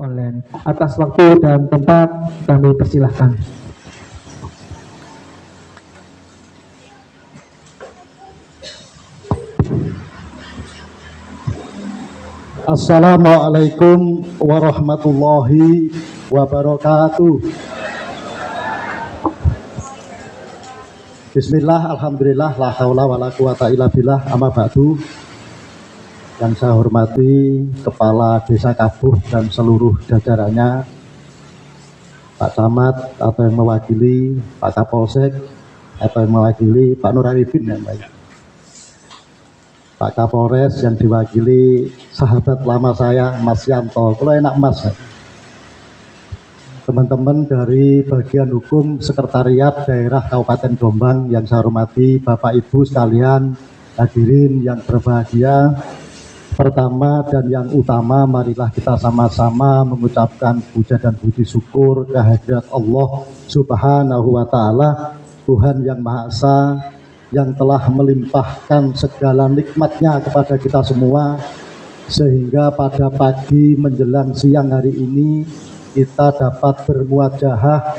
online. Atas waktu dan tempat kami persilahkan. Assalamualaikum warahmatullahi wabarakatuh. Bismillah, alhamdulillah, la haula wa la quwata illa billah, amma ba'du. Yang saya hormati Kepala Desa Kabuh dan seluruh jajarannya, Pak Camat atau yang mewakili, Pak Kapolsek atau yang mewakili Pak Nur Arifin yang baik, Pak Kapolres yang diwakili sahabat lama saya Mas Yanto, kalau enak Mas, teman-teman dari bagian hukum Sekretariat Daerah Kabupaten Jombang yang saya hormati, Bapak Ibu sekalian hadirin yang berbahagia. Pertama dan yang utama, marilah kita sama-sama mengucapkan puja dan puji syukur kehadirat Allah Subhanahu wa Ta'ala, Tuhan yang Maha Esa, yang telah melimpahkan segala nikmatnya kepada kita semua, sehingga pada pagi menjelang siang hari ini kita dapat bermuajahah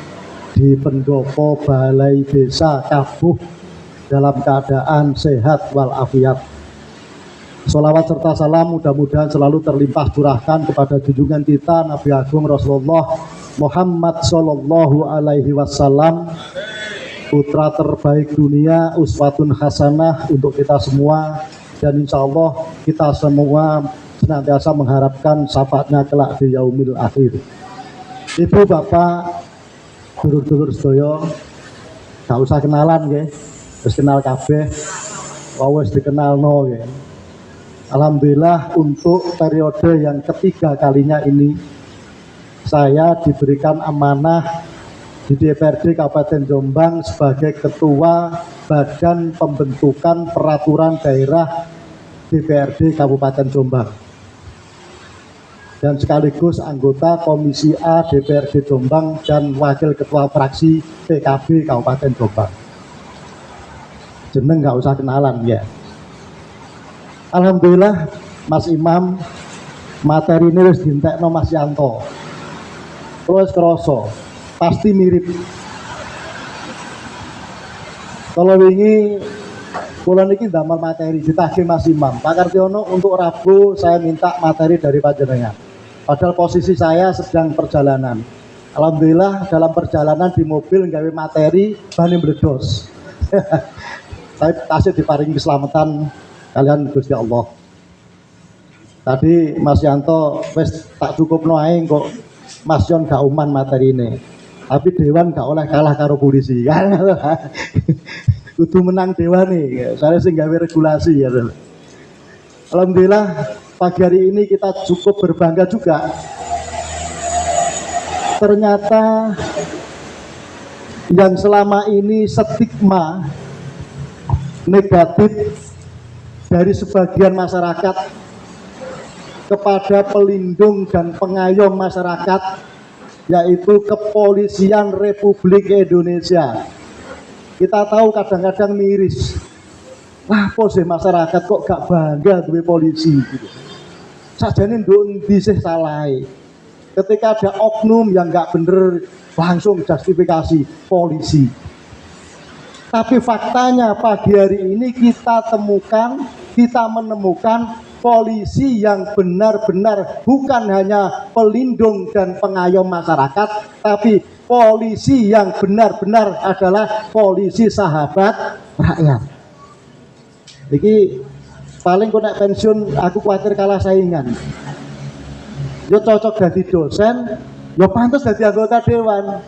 di pendopo Balai Desa Kabuh dalam keadaan sehat walafiat. Sholawat serta salam mudah-mudahan selalu terlimpah curahkan kepada junjungan kita Nabi Agung Rasulullah Muhammad Sallallahu Alaihi Wasallam, putra terbaik dunia, uswatun hasanah untuk kita semua, dan insya Allah kita semua senantiasa mengharapkan syafaatnya kelak di yaumil akhir. Ibu bapak dulur-dulur sedaya, gak usah kenalan nggih, wis kenal kabeh, wis dikenalno nggih. Alhamdulillah untuk periode yang ketiga kalinya ini saya diberikan amanah di DPRD Kabupaten Jombang sebagai Ketua Badan Pembentukan Peraturan Daerah DPRD Kabupaten Jombang dan sekaligus anggota Komisi A DPRD Jombang dan Wakil Ketua Fraksi PKB Kabupaten Jombang. Jeneng nggak usah kenalan ya. Alhamdulillah Mas Imam, materi ini wis dintekno Mas Yanto. Terus kroso, pasti mirip. Kalau wingi kula niki ndamel materi ditagih Mas Imam. Pak Kartiono, untuk Rabu saya minta materi dari panjenengan. Padahal posisi saya sedang perjalanan. Alhamdulillah dalam perjalanan di mobil nggawe materi bani meledos. Saya kasih diparingi keselamatan kalian Gusti Allah. Tadi Mas Yanto wis tak cukup ae kok Mas Yon gak uman materi ini. Tapi Dewan gak oleh kalah karo polisi. Kudu menang Dewan nih. Saya sing gawe regulasi ya. Alhamdulillah pagi hari ini kita cukup berbangga juga. Ternyata yang selama ini stigma negatif dari sebagian masyarakat kepada pelindung dan pengayom masyarakat, yaitu Kepolisian Republik Indonesia. Kita tahu kadang-kadang miris, wah posisi masyarakat kok gak bangga duwe polisi gitu. Sajane nduk endi sih salahe. Ketika ada oknum yang gak bener langsung justifikasi polisi. Tapi faktanya pagi hari ini kita menemukan polisi yang benar-benar bukan hanya pelindung dan pengayom masyarakat, tapi polisi yang benar-benar adalah polisi sahabat rakyat. Iki paling kok nek pensiun aku khawatir kalah saingan. Yo cocok jadi dosen, yo pantas jadi anggota dewan.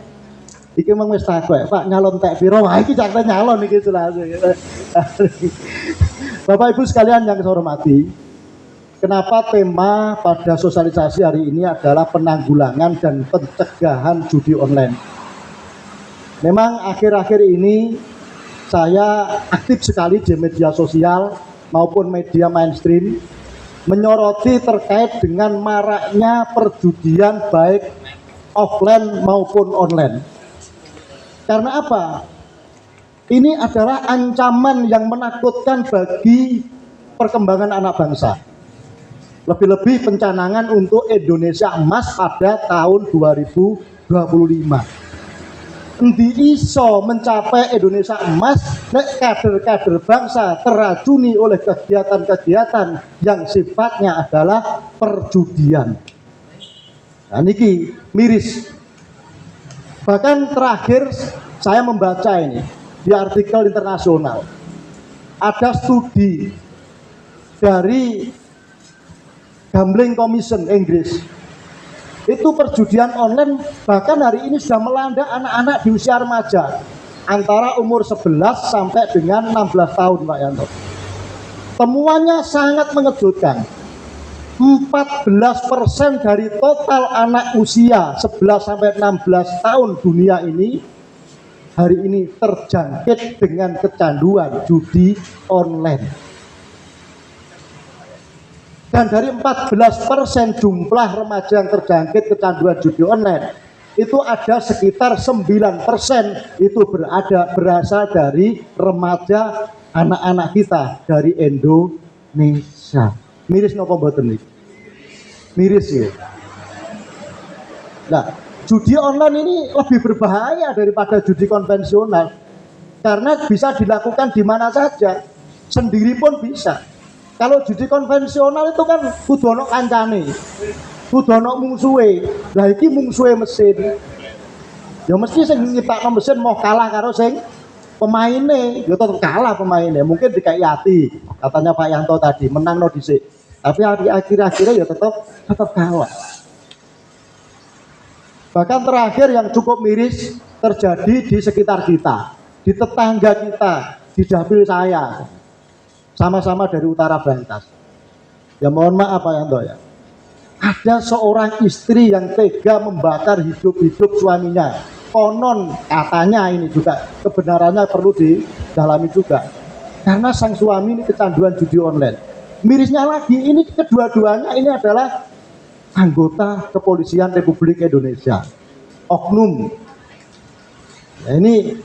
Iki emang wis takok, Pak nyalon tek piro? Wah iki jakte nyalon iki jelas. Bapak Ibu sekalian yang saya hormati, kenapa tema pada sosialisasi hari ini adalah penanggulangan dan pencegahan judi online? Memang akhir-akhir ini saya aktif sekali di media sosial maupun media mainstream menyoroti terkait dengan maraknya perjudian baik offline maupun online. Karena apa? Ini adalah ancaman yang menakutkan bagi perkembangan anak bangsa. Lebih-lebih pencanangan untuk Indonesia Emas pada tahun 2025. Endi iso mencapai Indonesia Emas nek kader-kader bangsa teracuni oleh kegiatan-kegiatan yang sifatnya adalah perjudian. Nah niki miris. Bahkan terakhir saya membaca ini di artikel internasional, ada studi dari Gambling Commission Inggris. Itu perjudian online bahkan hari ini sudah melanda anak-anak di usia remaja antara umur 11 sampai dengan 16 tahun Pak Yanto. Temuannya sangat mengejutkan. 14% dari total anak usia 11 sampai 16 tahun dunia ini hari ini terjangkit dengan kecanduan judi online. Dan dari 14% jumlah remaja yang terjangkit kecanduan judi online, itu ada sekitar 9% itu berasal dari remaja anak-anak kita dari Indonesia. Miris napa mboten niki? Miris ya. Nah, judi online ini lebih berbahaya daripada judi konvensional karena bisa dilakukan di mana saja, sendiri pun bisa. Kalau judi konvensional itu kan kudu ana kancane, kudu ana mungsuhe. Lah iki mungsuhe mesin. Ya mesti sing nyiptakno mesin mau kalah karo sing pemaine, ya tetep kalah pemaine. Mungkin dikai ati, katanya Pak Yanto tadi, menangno dhisik. Tapi akhir-akhirnya ya tetap kalah. Bahkan terakhir yang cukup miris terjadi di sekitar kita, di tetangga kita, di dapil saya. Sama-sama dari utara Bantas. Ya mohon maaf Pak Yanto ya. Ada seorang istri yang tega membakar hidup-hidup suaminya. Konon katanya ini juga kebenarannya perlu didalami juga. Karena sang suami ini kecanduan judi online. Mirisnya lagi ini kedua-duanya ini adalah anggota Kepolisian Republik Indonesia. Oknum. Nah, ini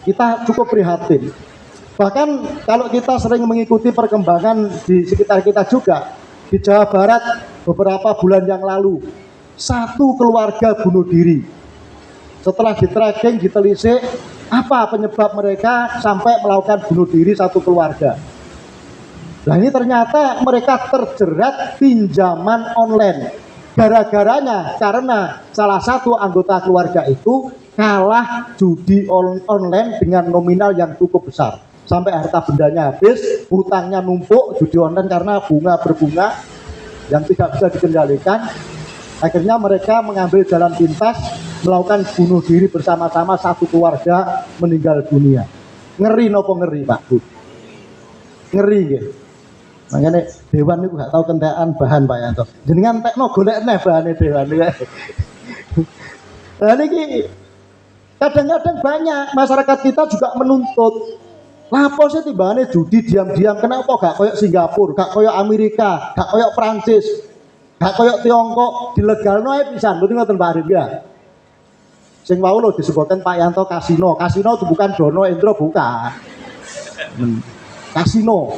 kita cukup prihatin. Bahkan kalau kita sering mengikuti perkembangan di sekitar kita juga, di Jawa Barat beberapa bulan yang lalu, satu keluarga bunuh diri. Setelah di-tracking, ditelisik, apa penyebab mereka sampai melakukan bunuh diri satu keluarga. Nah ini ternyata mereka terjerat pinjaman online. Gara-garanya karena salah satu anggota keluarga itu kalah judi online dengan nominal yang cukup besar. Sampai harta bendanya habis, hutangnya numpuk, judi online karena bunga berbunga yang tidak bisa dikendalikan. Akhirnya mereka mengambil jalan pintas, melakukan bunuh diri bersama-sama, satu keluarga meninggal dunia. Ngeri nopo ngeri Pak Bu? Ngeri gitu. Makanya Dewan itu gak tahu kentekan bahan Pak Yanto. Jenengan tekno golekne bahane Dewan ya. Nah ini kadang-kadang banyak masyarakat kita juga menuntut. Lapo sih timbangane judi diam-diam, kenapa gak koyok Singapura, gak koyok Amerika, gak koyok Prancis, gak koyok Tiongkok, dilegalno ae pisan. Mboten ngoten Pak Arif ya. Sing wau lho disebutkan Pak Yanto kasino. Kasino itu bukan Dono Endro bukan. Kasino.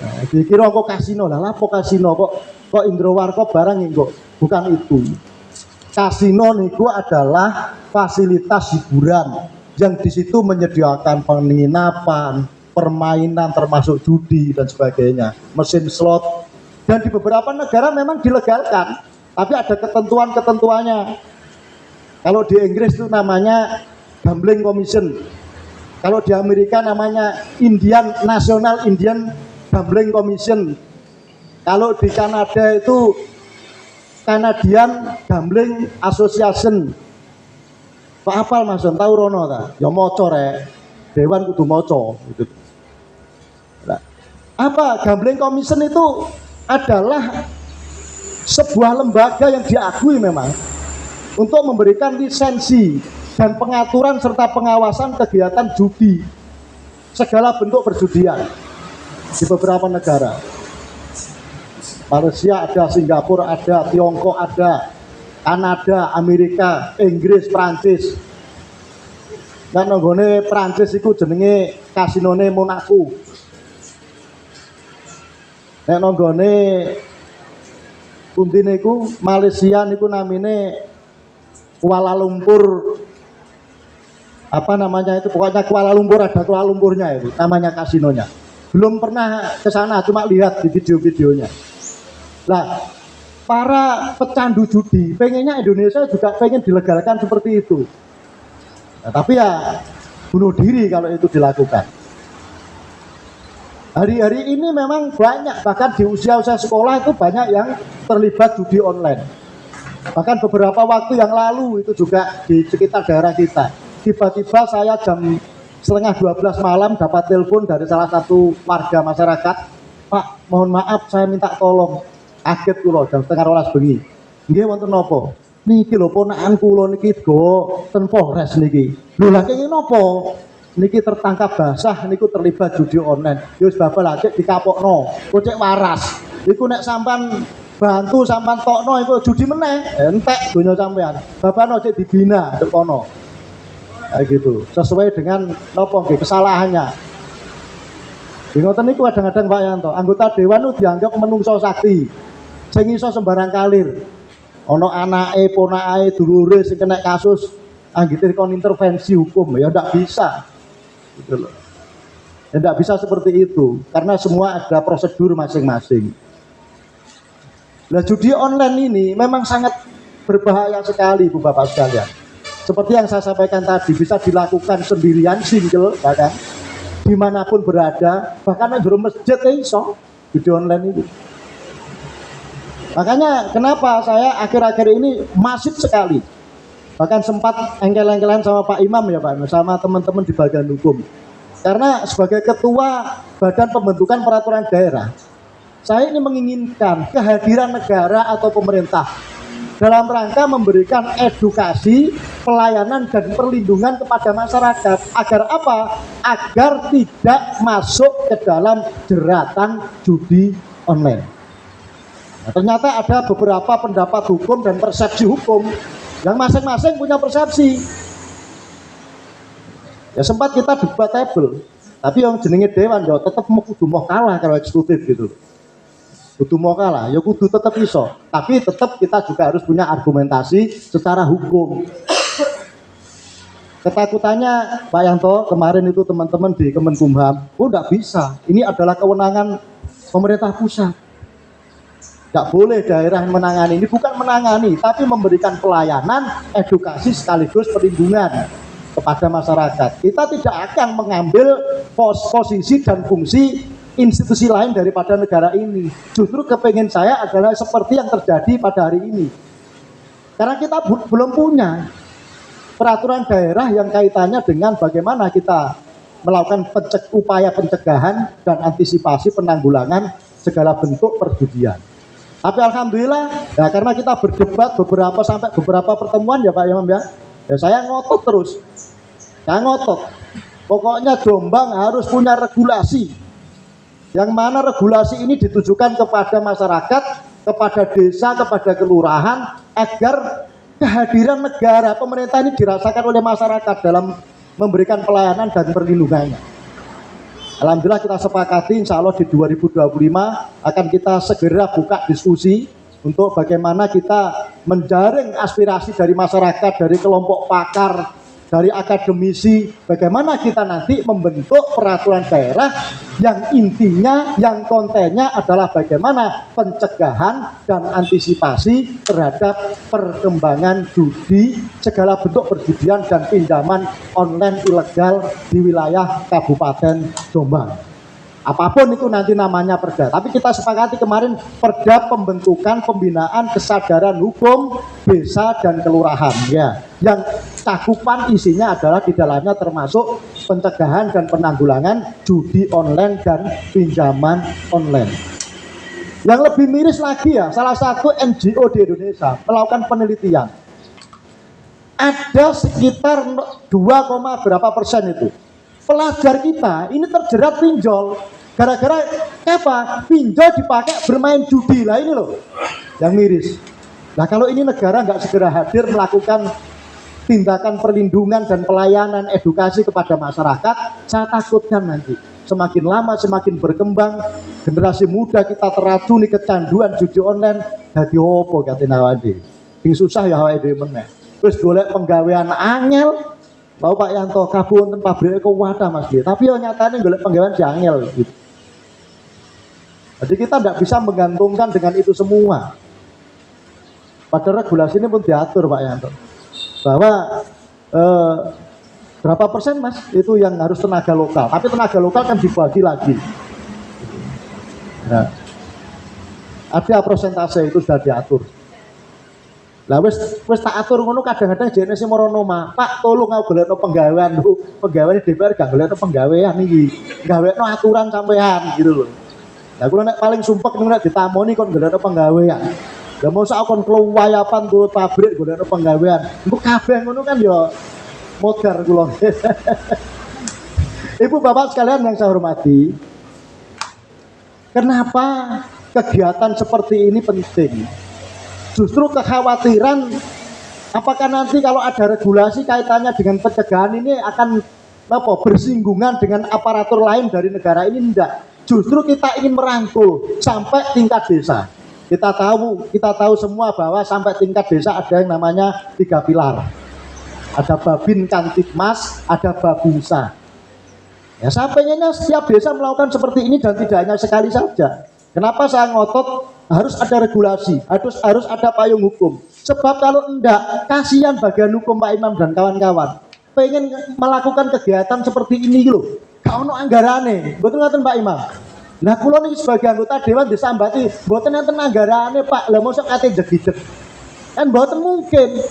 Nah, dikira kok kasino lah, lapo kasino kok Indro Warkop barang kok bukan itu. Kasino niku adalah fasilitas hiburan yang di situ menyediakan penginapan, permainan termasuk judi dan sebagainya, mesin slot. Dan di beberapa negara memang dilegalkan, tapi ada ketentuan-ketentuannya. Kalau di Inggris itu namanya Gambling Commission. Kalau di Amerika namanya National Indian Gambling Commission. Kalau di Kanada itu Canadian Gambling Association. Pak apal Mas tahu rono ta? Ya maca rek. Dewan kudu maca gitu. Nah, apa Gambling Commission itu adalah sebuah lembaga yang diakui memang untuk memberikan lisensi dan pengaturan serta pengawasan kegiatan judi segala bentuk perjudian di beberapa negara. Malaysia ada, Singapura ada, Tiongkok ada, Kanada, Amerika, Inggris, Prancis. Nah nanggone Prancis itu jenenge kasinone Monaco. Nek nanggone Kuntine iku Malaysia niku namine Kuala Lumpur, apa namanya itu, pokoknya Kuala Lumpur, ada Kuala Lumpurnya itu namanya kasinonya. Belum pernah ke sana, cuma lihat di video-videonya. Nah, para pecandu judi pengennya Indonesia juga pengen dilegalkan seperti itu. Nah, tapi ya bunuh diri kalau itu dilakukan. Hari-hari ini memang banyak, bahkan di usia-usia sekolah itu banyak yang terlibat judi online. Bahkan beberapa waktu yang lalu itu juga di sekitar daerah kita, tiba-tiba saya jam setengah 12 malam dapat telepon dari salah satu warga masyarakat, "Pak, mohon maaf saya minta tolong." Kaget kula jam setengah 12 bengi. "Nggih wonten napa?" "Niki lho ponakan kula niki go ten Polres niki." "Lho lha kenging napa?" "Niki tertangkap basah niku terlibat judi online." "Ya wis babal acik dikapokno, kok cek waras. Iku nek sampean bantu sampean tokno iku judi meneh, entek donya sampean. Babane cek dibina ndek kono." Kayak gitu, sesuai dengan napa nggih kesalahannya. Di ngoten niku kadang-kadang Pak Yanto, anggota dewan itu dianggap menungso sakti. Sing iso sembarang kalir. Ana anake, ponakake, dulure sing kena kasus anggite kon intervensi hukum, ya ndak bisa. Gitu loh. Ya ndak bisa seperti itu, karena semua ada prosedur masing-masing. Nah, judi online ini memang sangat berbahaya sekali, Bu Bapak sekalian. Seperti yang saya sampaikan tadi, bisa dilakukan sendirian, single, bahkan dimanapun berada, bahkan di masjid iso judi online itu. Makanya kenapa saya akhir-akhir ini masif sekali, bahkan sempat engkel-engkelan sama Pak Imam ya Pak, sama teman-teman di bagian hukum. Karena sebagai ketua Badan Pembentukan Peraturan Daerah, saya ini menginginkan kehadiran negara atau pemerintah dalam rangka memberikan edukasi, pelayanan dan perlindungan kepada masyarakat. Agar apa? Agar tidak masuk ke dalam jeratan judi online. Nah, ternyata ada beberapa pendapat hukum dan persepsi hukum yang masing-masing punya persepsi. Ya sempat kita debatable, tapi yang jenenge dewan ya tetap kudu mau kalah kalau eksekutif gitu. Kudu mau kalah, ya kudu tetap iso. Tapi tetap kita juga harus punya argumentasi secara hukum. Ketakutannya Pak Yanto kemarin itu teman-teman di Kemenkumham, oh enggak bisa, ini adalah kewenangan pemerintah pusat. Tidak boleh daerah yang menangani, ini bukan menangani, tapi memberikan pelayanan, edukasi sekaligus perlindungan kepada masyarakat. Kita tidak akan mengambil posisi dan fungsi institusi lain daripada negara ini. Justru kepengen saya adalah seperti yang terjadi pada hari ini. Karena kita belum punya peraturan daerah yang kaitannya dengan bagaimana kita melakukan upaya pencegahan dan antisipasi penanggulangan segala bentuk perjudian. Tapi alhamdulillah, ya karena kita berdebat sampai beberapa pertemuan ya Pak Imam ya, saya ngotot terus. Saya ngotot. Pokoknya Jombang harus punya regulasi. Yang mana regulasi ini ditujukan kepada masyarakat, kepada desa, kepada kelurahan, agar kehadiran negara, pemerintah ini dirasakan oleh masyarakat dalam memberikan pelayanan dan perlindungannya. Alhamdulillah kita sepakati insya Allah di 2025 akan kita segera buka diskusi untuk bagaimana kita menjaring aspirasi dari masyarakat, dari kelompok pakar, dari akademisi, bagaimana kita nanti membentuk peraturan daerah yang intinya, yang kontennya adalah bagaimana pencegahan dan antisipasi terhadap perkembangan judi, segala bentuk perjudian dan pinjaman online ilegal di wilayah Kabupaten Jombang. Apapun itu nanti namanya perda, tapi kita sepakati kemarin perda pembentukan pembinaan kesadaran hukum desa dan kelurahan ya, yang cakupan isinya adalah di dalamnya termasuk pencegahan dan penanggulangan judi online dan pinjaman online. Yang lebih miris lagi ya, salah satu NGO di Indonesia melakukan penelitian, ada sekitar 2, berapa persen itu pelajar kita ini terjerat pinjol. Gara-gara apa? Pinjol dipakai bermain judi. Lah ini loh yang miris. Nah kalau ini negara nggak segera hadir melakukan tindakan perlindungan dan pelayanan edukasi kepada masyarakat, saya takutkan nanti semakin lama semakin berkembang, generasi muda kita teracuni kecanduan judi online dadi opo katene awake dhewe. Sing susah ya awake dhewe meneh. Wis golek penggawean angel. Bapak Yanto kabeh wonten pabrike kuwatah Mas nggih. Tapi yo nyatane golek penggawean sing angel gitu. Jadi kita tidak bisa menggantungkan dengan itu semua. Padahal regulasi ini pun diatur Pak Yanto. Bahwa berapa persen Mas itu yang harus tenaga lokal. Tapi tenaga lokal kan dibagi lagi. Nah, ada persentase itu sudah diatur. Lah wis tak atur ngono kadang-kadang jene sing marono mah, Pak tolong aku golekno penggawean lho. Penggaweane DPR gak golekno penggawean iki. Gawekno aturan sampean gitu loh. Lah kula nek paling sumpek nek ditamoni kon golekno penggawean. Lah mosok kon kluwayapan turut pabrik golekno penggawean. Engko kabeh ngono kan ya modar kula. Ibu bapak sekalian yang saya hormati, kenapa kegiatan seperti ini penting? Justru kekhawatiran apakah nanti kalau ada regulasi kaitannya dengan pencegahan ini akan bersinggungan dengan aparatur lain dari negara ini. Enggak. Justru kita ingin merangkul sampai tingkat desa. Kita tahu semua bahwa sampai tingkat desa ada yang namanya 3 pilar. Ada Babin Kantipmas, ada Babinsa. Ya saya pengennya setiap desa melakukan seperti ini dan tidak hanya sekali saja. Kenapa saya ngotot harus ada regulasi, harus ada payung hukum. Sebab kalau enggak, kasihan bagian hukum Pak Imam dan kawan-kawan. Pengen melakukan kegiatan seperti ini loh. Gak ono anggarane. Betul ngaten Pak Imam? Lah kula niki sebagai anggota dewan disambati, mboten enten anggarane Pak. Lah mosok kate jegideg. Kan mboten mungkin.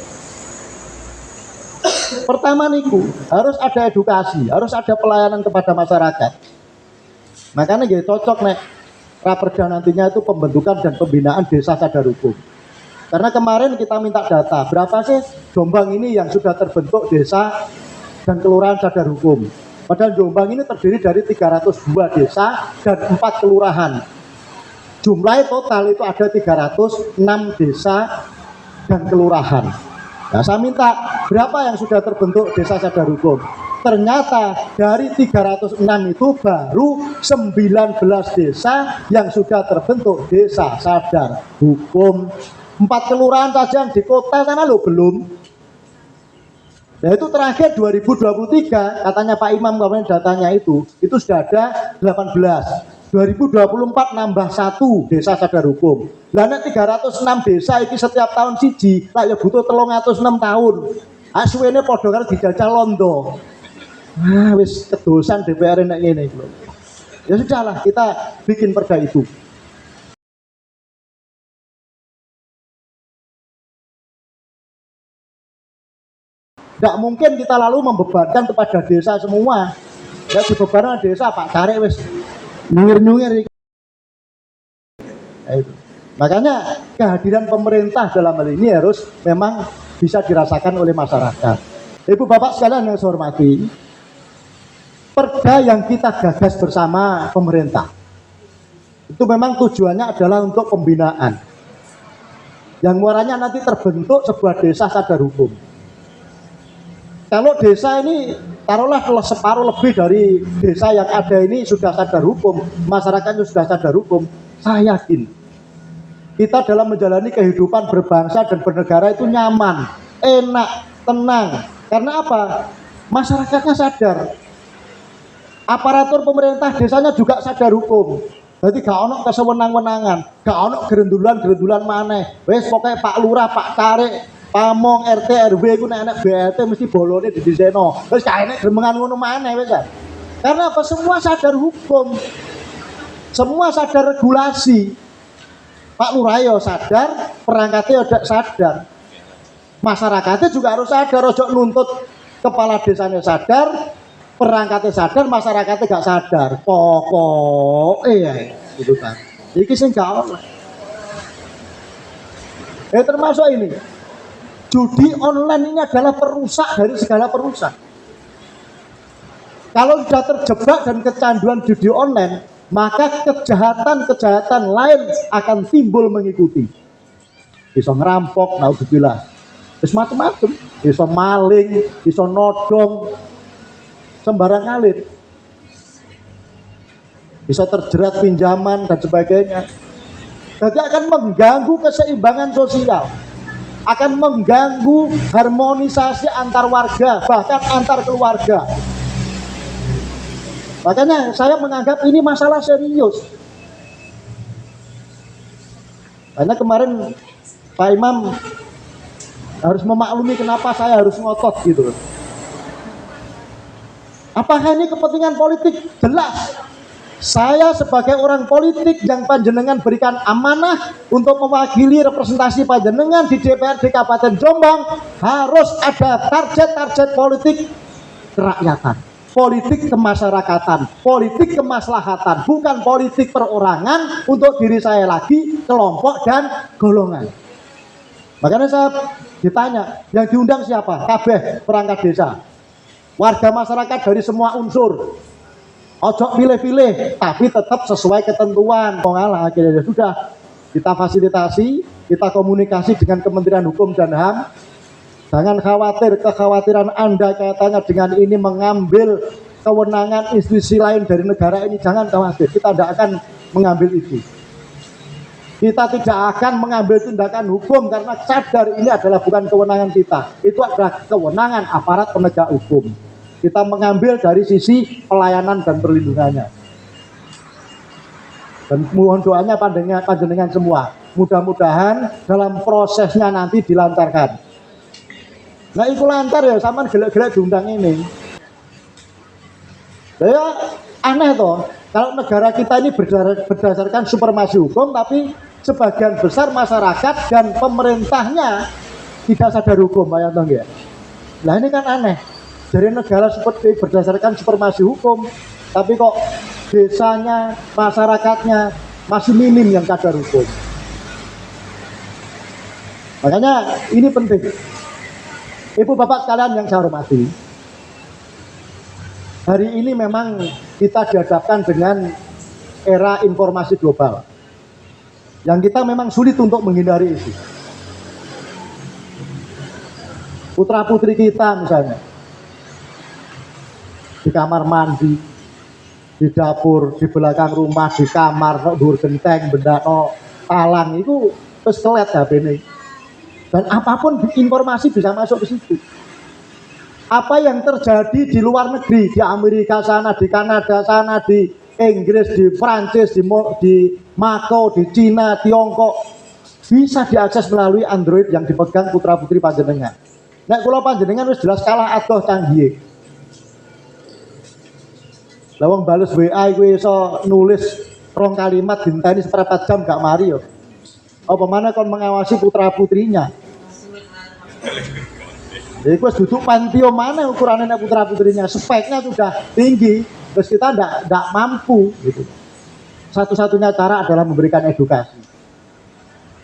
Pertama niku harus ada edukasi, harus ada pelayanan kepada masyarakat. Makanya nggih cocok nek Raperda nantinya itu pembentukan dan pembinaan desa sadar hukum. Karena kemarin kita minta data, berapa sih Jombang ini yang sudah terbentuk desa dan kelurahan sadar hukum. Padahal Jombang ini terdiri dari 302 desa dan 4 kelurahan. Jumlah total itu ada 306 desa dan kelurahan. Nah, saya minta berapa yang sudah terbentuk desa sadar hukum. Ternyata dari 306 itu baru 19 desa yang sudah terbentuk desa sadar hukum. 4 kelurahan saja yang di kota sana loh belum. Nah itu terakhir 2023 katanya Pak Imam kemarin datanya itu sudah ada 18. 2024 nambah 1 desa sadar hukum. Lah nek 306 desa iki setiap tahun siji, lah ya butuh 306 tahun. Asuwene padha karo dijajal londo. Nah, wis kedosan DPR nek ngene iki lho. Ya sudahlah, kita bikin perda itu. Tidak mungkin kita lalu membebankan kepada desa semua. Ya dibebankan desa Pak Karek wis nyungir-nyungir. Makanya kehadiran pemerintah dalam hal ini harus memang bisa dirasakan oleh masyarakat. Ibu bapak sekalian yang saya hormati, perda yang kita gagas bersama pemerintah itu memang tujuannya adalah untuk pembinaan yang muaranya nanti terbentuk sebuah desa sadar hukum. Kalau desa ini taruhlah separuh lebih dari desa yang ada ini sudah sadar hukum, masyarakatnya sudah sadar hukum, saya yakin kita dalam menjalani kehidupan berbangsa dan bernegara itu nyaman, enak, tenang. Karena apa? Masyarakatnya sadar. Aparatur pemerintah desanya juga sadar hukum. Jadi gak ono kesewenang-wenangan, gak ono gerendulan-gerendulan maneh. Wes pokoknya Pak Lurah, Pak Karek, Pamong, RT, RW ku nek enek BLT mesti bolone didhiseno. Wis kaene gremengan ngono maneh wis kan. Karena apa? Semua sadar hukum. Semua sadar regulasi. Pak Lurah yo sadar, perangkatnya udah sadar. Masyarakatnya juga harus sadar, ojo nuntut kepala desanya sadar, perangkatnya sadar, masyarakatnya gak sadar. Pokoknya gitu kan. Iki sing gak ono. Termasuk ini. Judi online ini adalah perusak dari segala perusak. Kalau sudah terjebak dan kecanduan judi online, maka kejahatan-kejahatan lain akan timbul mengikuti. Bisa ngerampok, naudzubillah. Bisa macam-macam, bisa maling, bisa nodong, sembarang ngalir. Bisa terjerat pinjaman dan sebagainya. Jadi akan mengganggu keseimbangan sosial, akan mengganggu harmonisasi antar warga, bahkan antar keluarga. Makanya saya menganggap ini masalah serius. Karena kemarin Pak Imam harus memaklumi kenapa saya harus ngotot gitu. Apakah ini kepentingan politik? Jelas. Saya sebagai orang politik yang panjenengan berikan amanah untuk mewakili representasi panjenengan di DPRD Kabupaten Jombang, harus ada target-target politik kerakyatan, politik kemasyarakatan, politik kemaslahatan, bukan politik perorangan untuk diri saya lagi, kelompok dan golongan. Makanya saya ditanya, yang diundang siapa? Kabeh perangkat desa, warga masyarakat dari semua unsur. Ojo pilih-pilih, tapi tetap sesuai ketentuan. Mengalah, akhirnya sudah kita fasilitasi, kita komunikasi dengan Kementerian Hukum dan HAM. Jangan khawatir, kekhawatiran Anda kaitannya dengan ini mengambil kewenangan institusi lain dari negara ini, jangan khawatir. Kita tidak akan mengambil itu. Kita tidak akan mengambil tindakan hukum karena sadar ini adalah bukan kewenangan kita. Itu adalah kewenangan aparat penegak hukum. Kita mengambil dari sisi pelayanan dan perlindungannya. Dan mohon doanya panjenengan semua. Mudah-mudahan dalam prosesnya nanti dilancarkan. Nah itu lancar ya, sama gelek-gelek diundang ini. Ya aneh toh, kalau negara kita ini berdasarkan supremasi hukum, tapi sebagian besar masyarakat dan pemerintahnya tidak sadar hukum, Pak Yanto ya. Nah ini kan aneh. Dari negara seperti berdasarkan supremasi hukum, tapi kok desanya, masyarakatnya masih minim yang sadar hukum. Makanya ini penting. Ibu bapak sekalian yang saya hormati, hari ini memang kita dihadapkan dengan era informasi global yang kita memang sulit untuk menghindari itu. Putra putri kita misalnya di kamar mandi, di dapur, di belakang rumah, di kamar, dur genteng, benda talang itu terus kelet HP ini. Dan apapun informasi bisa masuk ke situ. Apa yang terjadi di luar negeri, di Amerika sana, di Kanada sana, di Inggris, di Prancis, di Macau, di Cina, Tiongkok, bisa diakses melalui Android yang dipegang putra putri panjenengan. Nek kula panjenengan wis jelas kalah adoh canggih. Lawang bales WA iku iso nulis 2 kalimat dinteni seperempat jam gak mari yo. Apa mana kon mengawasi putra putrinya? Jadi wis duduk pantio mana ukurannya putra putrinya, speknya sudah tinggi, terus kita tidak mampu gitu. Satu-satunya cara adalah memberikan edukasi,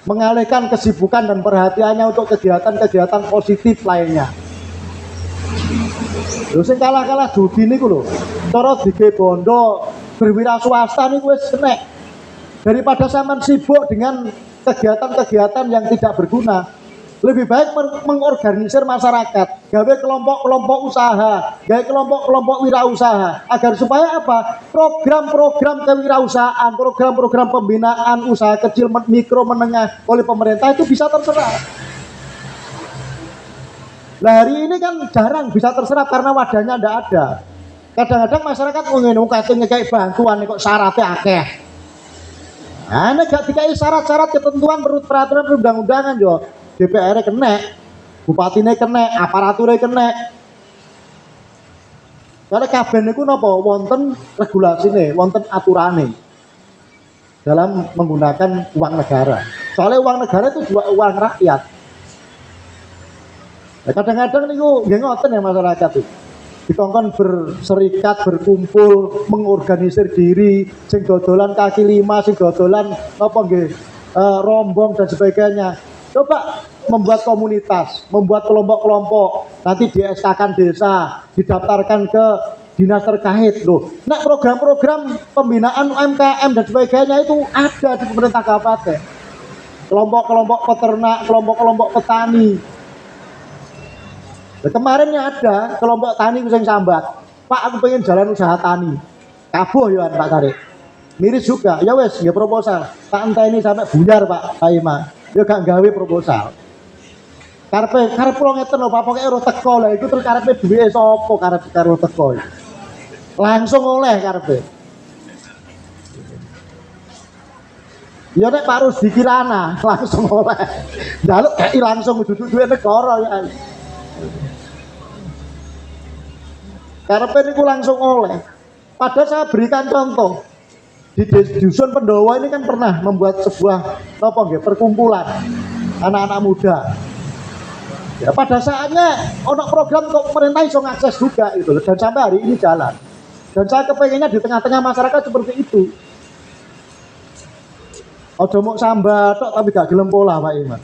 mengalihkan kesibukan dan perhatiannya untuk kegiatan-kegiatan positif lainnya. Lho sing kalah-kalah judi niku lho, cara dige bondo berwira swasta niku wis enek. Daripada sampean sibuk dengan kegiatan-kegiatan yang tidak berguna, lebih baik mengorganisir masyarakat, gawe kelompok-kelompok usaha, gawe kelompok-kelompok wirausaha, agar supaya apa? Program-program kewirausahaan, program-program pembinaan usaha kecil, mikro, menengah oleh pemerintah itu bisa terserap. Nah hari ini kan jarang bisa terserap karena wadahnya tidak ada. Kadang-kadang masyarakat mengenai katanya kayak bantuan kok syaratnya akeh. Nah ini gak dikai syarat-syarat ketentuan peraturan perundang-undangan yo. DPR kena, bupatinya kena, aparaturnya kena. Karena kabeh niku napa wonten regulasine, wonten aturane dalam menggunakan uang negara. Soalnya uang negara itu juga uang rakyat. Nah, kadang-kadang niku nggih ngoten ya masyarakat itu. Dikongkon berserikat, berkumpul, mengorganisir diri, sing dodolan kaki lima, sing dodolan apa nggih rombong dan sebagainya. Coba membuat komunitas, membuat kelompok-kelompok, nanti di-SK-kan desa, didaftarkan ke dinas terkait loh. Nah program-program pembinaan UMKM dan sebagainya itu ada di pemerintah kabupaten. Kelompok-kelompok peternak, kelompok-kelompok petani. Nah, kemarinnya ada kelompok tani yang sambat, Pak aku pengen jalan usaha tani. Kabuh ya Pak Tarik. miris juga. Ya wes, nggih proposal. Tak enteni sampai buyar Pak Ima. Ya gak gawe proposal. Karepe lo ngeten lho Pak, pokoke ora teko lah iku terus karepe duwe sapa karep karo teko. Langsung oleh karepe. Ya nek Pak Rusdi Kirana langsung oleh. Njaluk kei langsung duduk duwe negara ya. Karepe niku langsung oleh. Padahal saya berikan contoh di dusun Pendowo ini kan pernah membuat sebuah perkumpulan anak-anak muda. Ya, pada saatnya ono program kok pemerintah iso ngakses juga itu dan sampai hari ini jalan. Dan saya kepengennya di tengah-tengah masyarakat seperti itu. Ojo mok sambat tok tapi gak gelem pola Pak Iman.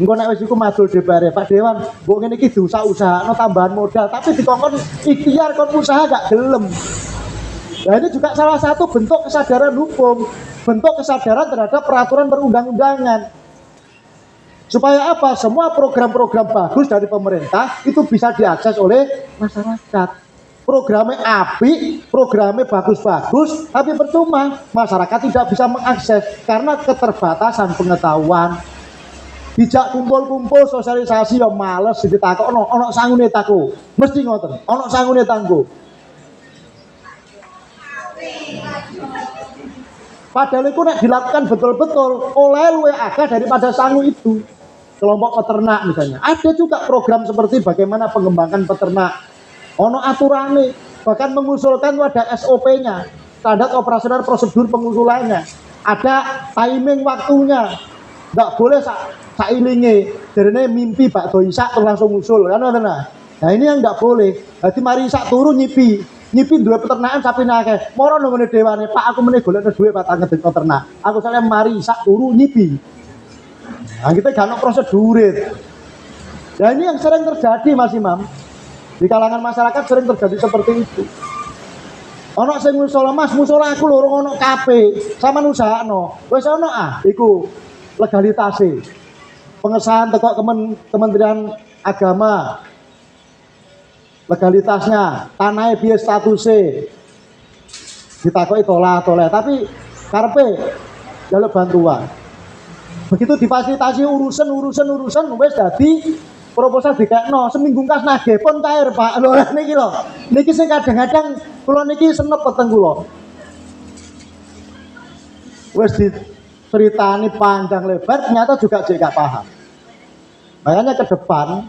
Engko nek wis iku madul DPR Pak Dewan, mbok ngene iki diusaha-usahano tambahan modal, tapi dikongkon ikhtiar kon usaha gak gelem. Nah ini juga salah satu bentuk kesadaran hukum, bentuk kesadaran terhadap peraturan perundang-undangan. Supaya apa? Semua program-program bagus dari pemerintah itu bisa diakses oleh masyarakat. Programnya api, programnya bagus-bagus, tapi percuma masyarakat tidak bisa mengakses karena keterbatasan pengetahuan. Dijak kumpul-kumpul sosialisasi ya males ditakok ono sangune tako. Mesti ngoten, ono sangune tanggo. Padahal itu nek dilakukan betul-betul oleh luwe akeh daripada sangu itu. Kelompok peternak misalnya. Ada juga program seperti bagaimana pengembangan peternak. Ono aturane, bahkan mengusulkan ada SOP-nya, standar operasional prosedur pengusulannya. Ada timing waktunya. Enggak boleh sailinge. Jarene mimpi bakdo isak terus langsung usul kan ngoten nah. Nah ini yang enggak boleh. Dadi mari isak turu nyipi duwe peternakan sapi akeh. Moro nang ngene dewane, Pak aku meneh golekno duwe Pak tak ngedek ternak. Aku soalnya mari isak turu nyipi. Nah kita gak ono prosedure. Ya ini yang sering terjadi Mas Imam. Di kalangan masyarakat sering terjadi seperti itu. Ono sing musola Mas, musola aku lho ono KP, sampean usahano. Wis ono iku legalitase. Pengesahan teko Kementerian Agama. Legalitasnya, tanahnya piye statusnya. Ditakoki toleh, tapi karepe njaluk bantuan. Begitu difasilitasi urusan wis dadi proposal dikekno seminggu kas nagih pun cair Pak. Lho niki lho. Niki sing kadang-kadang kula niki senep peteng kula. Wis diceritani panjang lebar ternyata juga jek gak paham. Makanya ke depan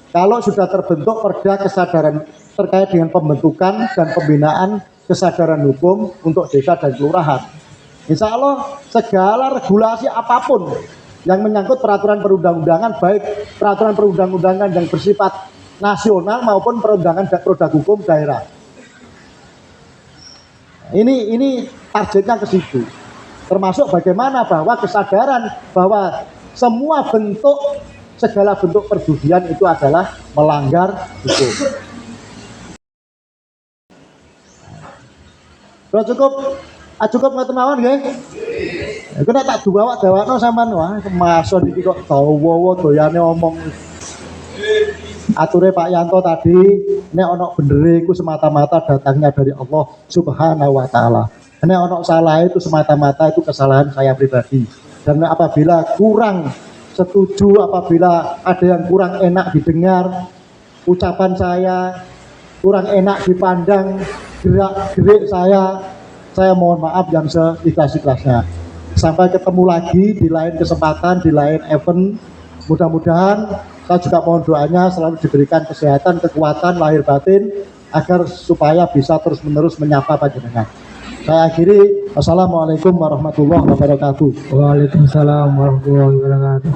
kalau sudah terbentuk perda kesadaran terkait dengan pembentukan dan pembinaan kesadaran hukum untuk desa dan kelurahan. Insya Allah segala regulasi apapun yang menyangkut peraturan perundang-undangan, baik peraturan perundang-undangan yang bersifat nasional maupun perundangan dan produk hukum daerah. Ini targetnya ke situ. Termasuk bagaimana bahwa kesadaran bahwa segala bentuk perjudian itu adalah melanggar hukum. Kalau cukup ngoten mawon nggih. Iku nek tak dawakno sampean wah mason iki kok dawa doyane omong. Ature Pak Yanto tadi nek ana benere iku semata-mata datangnya dari Allah Subhanahu wa taala. Nek ana salah itu semata-mata itu kesalahan saya pribadi. Dan apabila kurang setuju, apabila ada yang kurang enak didengar ucapan saya, kurang enak dipandang gerak-gerik saya mohon maaf yang seikhlas-ikhlasnya. Sampai ketemu lagi di lain kesempatan, di lain event. Mudah-mudahan saya juga mohon doanya selalu diberikan kesehatan, kekuatan lahir batin agar supaya bisa terus-menerus menyapa panjenengan. Saya akhiri. Wassalamualaikum warahmatullahi wabarakatuh. Waalaikumsalam warahmatullahi wabarakatuh.